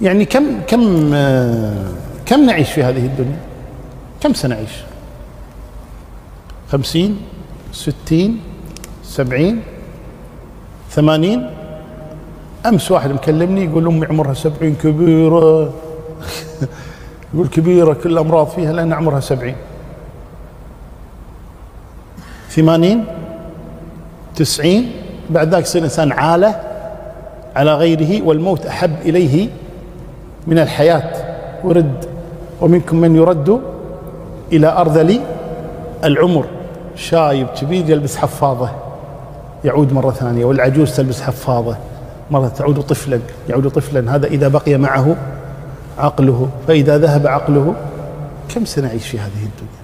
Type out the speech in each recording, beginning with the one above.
يعني كم نعيش في هذه الدنيا؟ كم سنعيش؟ 50 60 70 80؟ أمس واحد مكلمني يقول أمي عمرها 70 كبيرة يقول كبيرة كل أمراض فيها لأن عمرها 70 80 90. بعد ذلك يصير الإنسان عالة على غيره والموت أحب إليه من الحياة. ومنكم من يرد إلى أرذل العمر، شايب كبير يلبس حفاضة يعود مرة ثانية، والعجوز تلبس حفاضة مرة تعود طفلا يعود طفلا. هذا إذا بقي معه عقله، فإذا ذهب عقله كم سنعيش في هذه الدنيا؟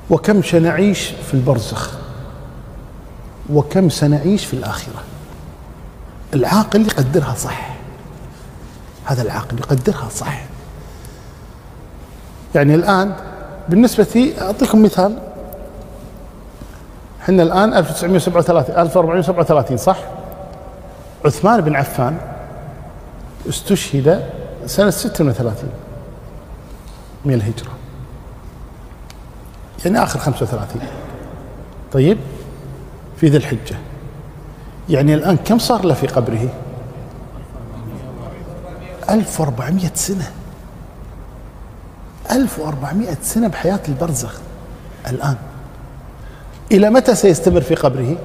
وكم سنعيش في البرزخ؟ وكم سنعيش في الآخرة؟ العاقل يقدرها صح، هذا العاقل يقدرها صح. يعني الآن بالنسبة لي أعطيكم مثال، احنا الآن 1437 صح؟ عثمان بن عفان استشهد سنة 36 من الهجرة، يعني آخر 35. طيب في ذي الحجة، يعني الآن كم صار له في قبره؟ 1400 سنة. 1400 سنة بحياة البرزخ. الآن إلى متى سيستمر في قبره؟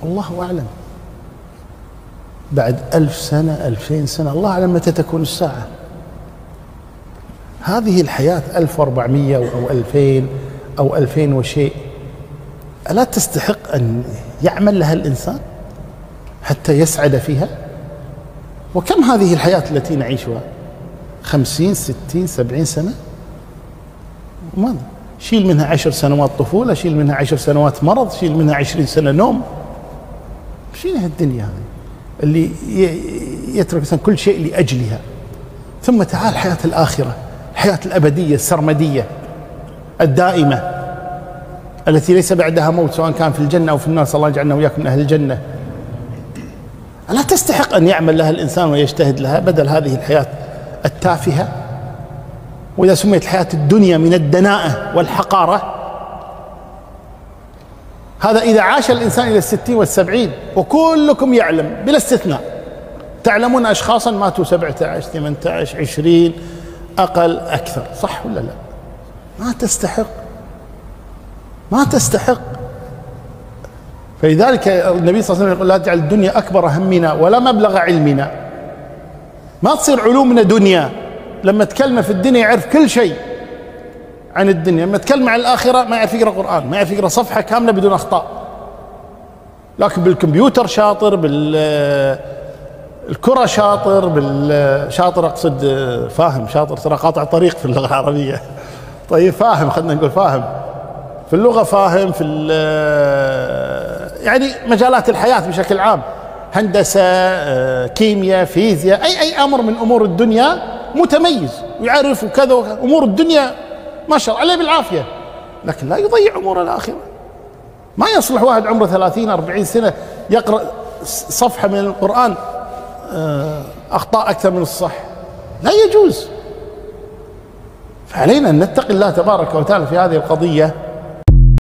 الله أعلم. بعد 1000 سنة 2000 سنة الله أعلم متى تكون الساعة. هذه الحياة 1400 أو 2000 أو 2000 وشيء، ألا تستحق أن يعمل لها الإنسان حتى يسعد فيها؟ وكم هذه الحياة التي نعيشها؟ 50 60 70 سنة؟ ماذا؟ شيل منها 10 سنوات طفولة، شيل منها 10 سنوات مرض، شيل منها 20 سنة نوم. شيل الدنيا هذه اللي يترك الإنسان كل شيء لأجلها. ثم تعال حياة الآخرة، الحياة الأبدية السرمدية الدائمة التي ليس بعدها موت، سواء كان في الجنة أو في النار. صلى الله يجعلنا وإياكم من أهل الجنة. ألا تستحق أن يعمل لها الإنسان ويجتهد لها بدل هذه الحياة التافهة؟ وإذا سميت الحياة الدنيا من الدناءة والحقارة، هذا إذا عاش الإنسان إلى 60 و70. وكلكم يعلم بلا استثناء، تعلمون أشخاصا ماتوا 17 18 20 أقل أكثر، صح ولا لا؟ ما تستحق، ما تستحق. فلذلك النبي صلى الله عليه وسلم يقول لا تجعل الدنيا أكبر همنا ولا مبلغ علمنا. ما تصير علومنا دنيا، لما تكلم في الدنيا يعرف كل شيء عن الدنيا، لما تكلم عن الآخرة ما يعرف يقرأ قرآن، ما يعرف يقرأ صفحة كاملة بدون أخطاء. لكن بالكمبيوتر شاطر، بالكرة شاطر، بالشاطر أقصد فاهم، شاطر ترى قاطع طريق في اللغة العربية. طيب فاهم، خلنا نقول فاهم في اللغة، فاهم في يعني مجالات الحياة بشكل عام، هندسة كيمياء فيزياء، أي أمر من أمور الدنيا متميز ويعرف كذا أمور الدنيا ما شاء الله عليه بالعافية. لكن لا يضيع أمور الآخرة. ما يصلح واحد عمره 30 40 سنة يقرأ صفحة من القرآن أخطاء أكثر من الصح، لا يجوز. فعلينا أن نتقي الله تبارك وتعالى في هذه القضية.